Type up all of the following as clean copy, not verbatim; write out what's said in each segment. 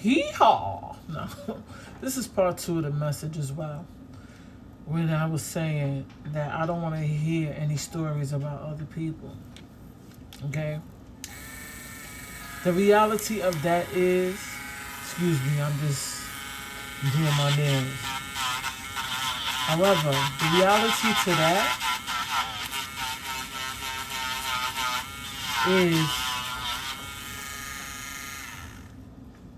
Hee-haw! No. This is part 2 of the message as well. When I was saying that I don't want to hear any stories about other people. Okay? The reality of that is, excuse me, I'm just doing my nails. However, the reality to that is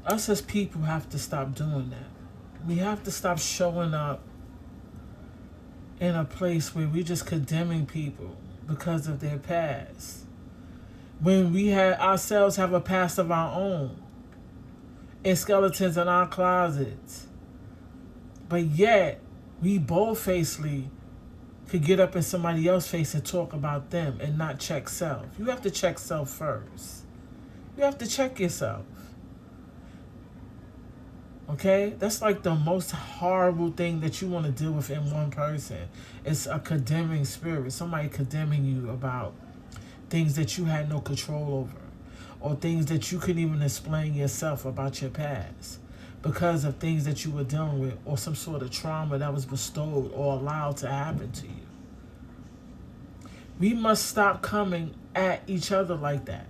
us as people have to stop doing that. We have to stop showing up in a place where we're just condemning people because of their past. When we had ourselves have a past of our own and skeletons in our closets. But yet, we bold-facedly could get up in somebody else's face and talk about them and not check self. You have to check self first. You have to check yourself. Okay? That's like the most horrible thing that you want to deal with in one person. It's a condemning spirit. Somebody condemning you about things that you had no control over. Or things that you couldn't even explain yourself about your past. Because of things that you were dealing with. Or some sort of trauma that was bestowed or allowed to happen to you. We must stop coming at each other like that.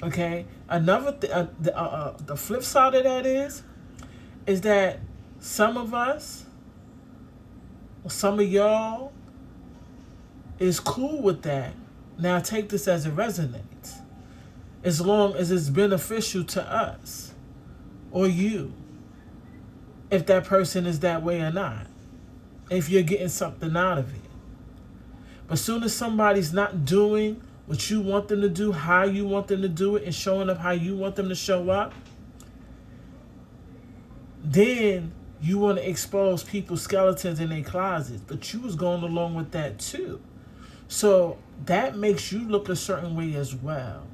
Okay? Another the flip side of that is that some of us, or some of y'all, is cool with that. Now take this as it resonates. As long as it's beneficial to us or you. If that person is that way or not. If you're getting something out of it. But soon as somebody's not doing what you want them to do, how you want them to do it, and showing up how you want them to show up, then you want to expose people's skeletons in their closets. But you was going along with that too. So that makes you look a certain way as well.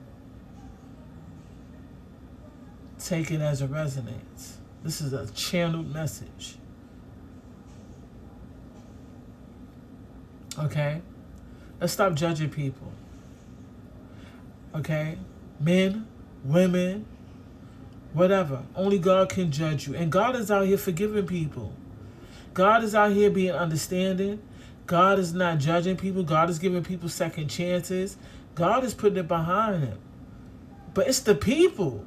Take it as it resonates. This is a channeled message. Okay? Let's stop judging people. Okay? Men, women, whatever. Only God can judge you. And God is out here forgiving people. God is out here being understanding. God is not judging people. God is giving people second chances. God is putting it behind him. But it's the people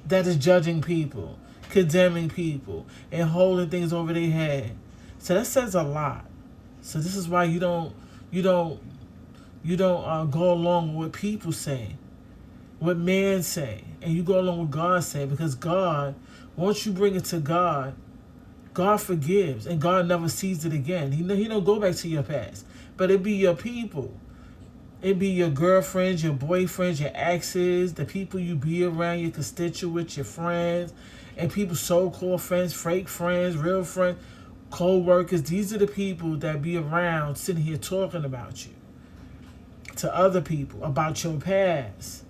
that is judging people, condemning people, and holding things over their head. So that says a lot. So this is why you don't go along with what people say, what men say, and you go along with God say, because God, once you bring it to God, God forgives, and God never sees it again. He don't go back to your past, but it be your people. It be your girlfriends, your boyfriends, your exes, the people you be around, your constituents, your friends, and people so-called friends, fake friends, real friends, co-workers. These are the people that be around sitting here talking about you to other people about your past.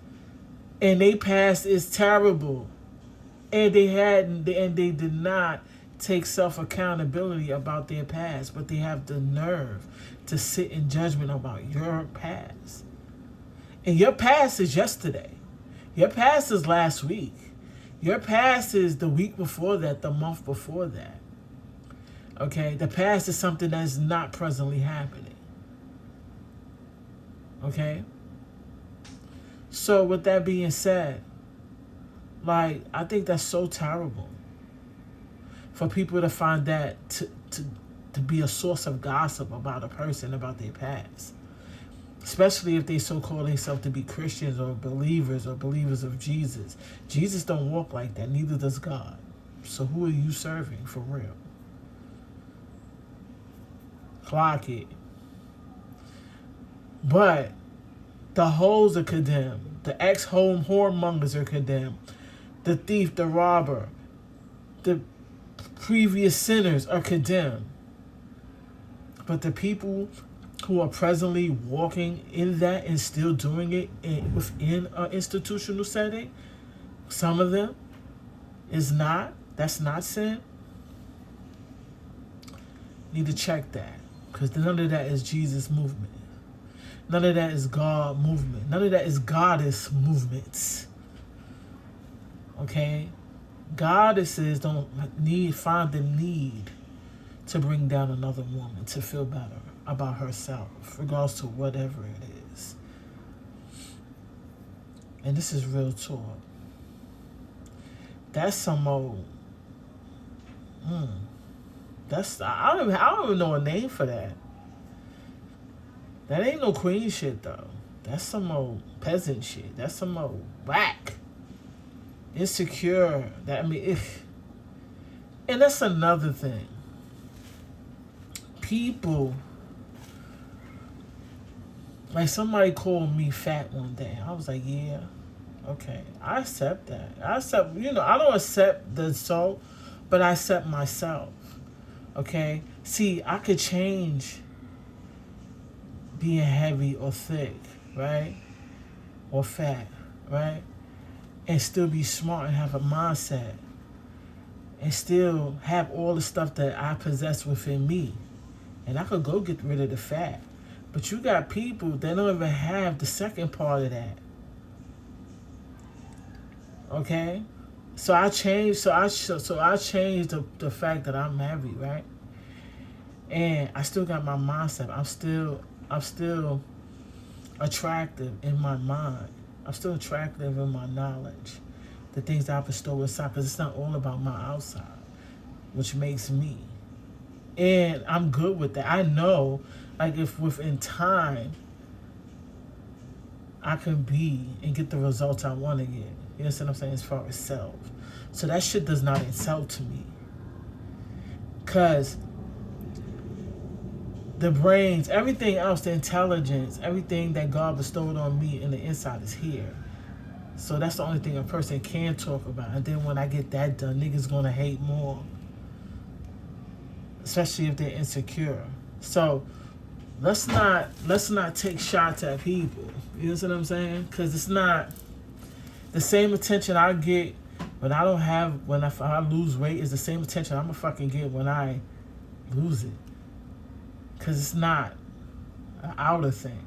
And their past is terrible. And they did not take self-accountability about their past, but they have the nerve to sit in judgment about your past. And your past is yesterday. Your past is last week. Your past is the week before that, the month before that. Okay? The past is something that is not presently happening. Okay? So with that being said, like, I think that's so terrible for people to find that to be a source of gossip about a person, about their past. Especially if they so-call themselves to be Christians or believers of Jesus. Jesus don't walk like that, neither does God. So who are you serving for real? Clock it. But the hoes are condemned. The ex-home whoremongers are condemned. The thief, the robber, the previous sinners are condemned. But the people who are presently walking in that and still doing it within an institutional setting, some of them that's not sin. Need to check that, because none of that is Jesus movement. None of that is God movement. None of that is goddess movements. Okay? Goddesses don't find the need to bring down another woman to feel better about herself, regardless to whatever it is. And this is real talk. That's some old. I don't even know a name for that. That ain't no queen shit though. That's some old peasant shit. That's some old whack. Insecure. And that's another thing. People, like somebody called me fat one day. I was like, yeah, okay, I accept that. I don't accept the insult, but I accept myself. Okay? See, I could change being heavy or thick, right? Or fat, right? And still be smart and have a mindset. And still have all the stuff that I possess within me. And I could go get rid of the fat. But you got people that don't even have the second part of that. Okay? So I changed the fact that I'm heavy, right? And I still got my mindset. I'm still attractive in my mind. I'm still attractive in my knowledge. The things I bestow inside, because it's not all about my outside, which makes me. And I'm good with that. I know, like, if within time I can be and get the results I want to get. You understand what I'm saying? As far as self. So that shit does not insult to me. Because the brains, everything else, the intelligence, everything that God bestowed on me in the inside is here. So that's the only thing a person can talk about. And then when I get that done, niggas gonna hate more. Especially if they're insecure. So let's not take shots at people. You know what I'm saying? Because it's not the same attention I get when I lose weight is the same attention I'm gonna fucking get when I lose it. Because it's not an outer thing.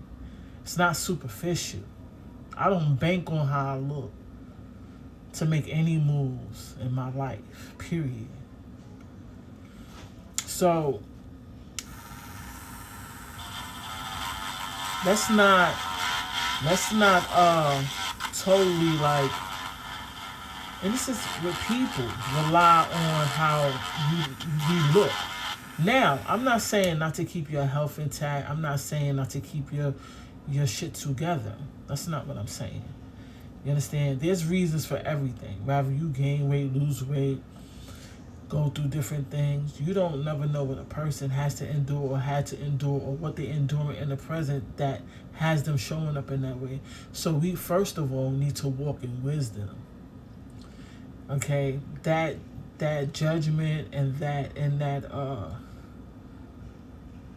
It's not superficial. I don't bank on how I look to make any moves in my life, period. So let's not totally like, and this is what people rely on how you look. Now, I'm not saying not to keep your health intact. I'm not saying not to keep your shit together. That's not what I'm saying. You understand? There's reasons for everything. Whether you gain weight, lose weight, go through different things. You don't never know what a person has to endure or had to endure or what they're enduring in the present that has them showing up in that way. So we first of all need to walk in wisdom. Okay? That judgment and that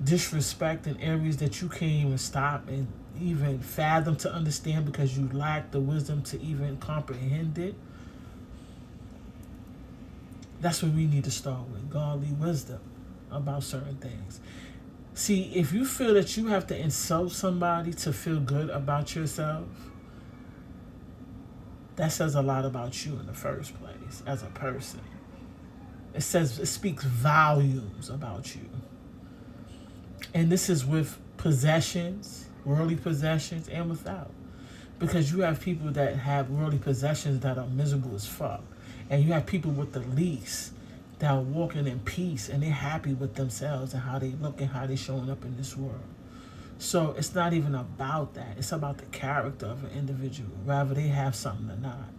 disrespect in areas that you can't even stop and even fathom to understand because you lack the wisdom to even comprehend it. That's what we need to start with, godly wisdom about certain things. See, if you feel that you have to insult somebody to feel good about yourself, that says a lot about you in the first place as a person. It speaks volumes about you. And this is with possessions, worldly possessions, and without. Because you have people that have worldly possessions that are miserable as fuck. And you have people with the least that are walking in peace and they're happy with themselves and how they look and how they're showing up in this world. So it's not even about that. It's about the character of an individual. Rather, they have something or not.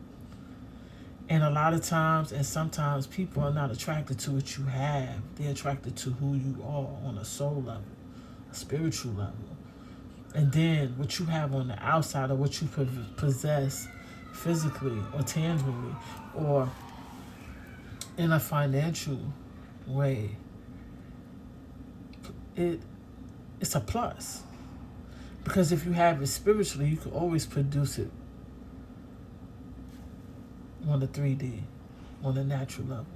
And a lot of times, and sometimes, people are not attracted to what you have. They're attracted to who you are on a soul level, a spiritual level. And then what you have on the outside or what you possess physically or tangibly or in a financial way, it's a plus. Because if you have it spiritually, you can always produce it on the 3D, on the natural level.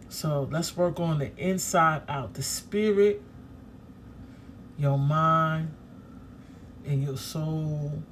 So let's work on the inside out, the spirit, your mind, and your soul,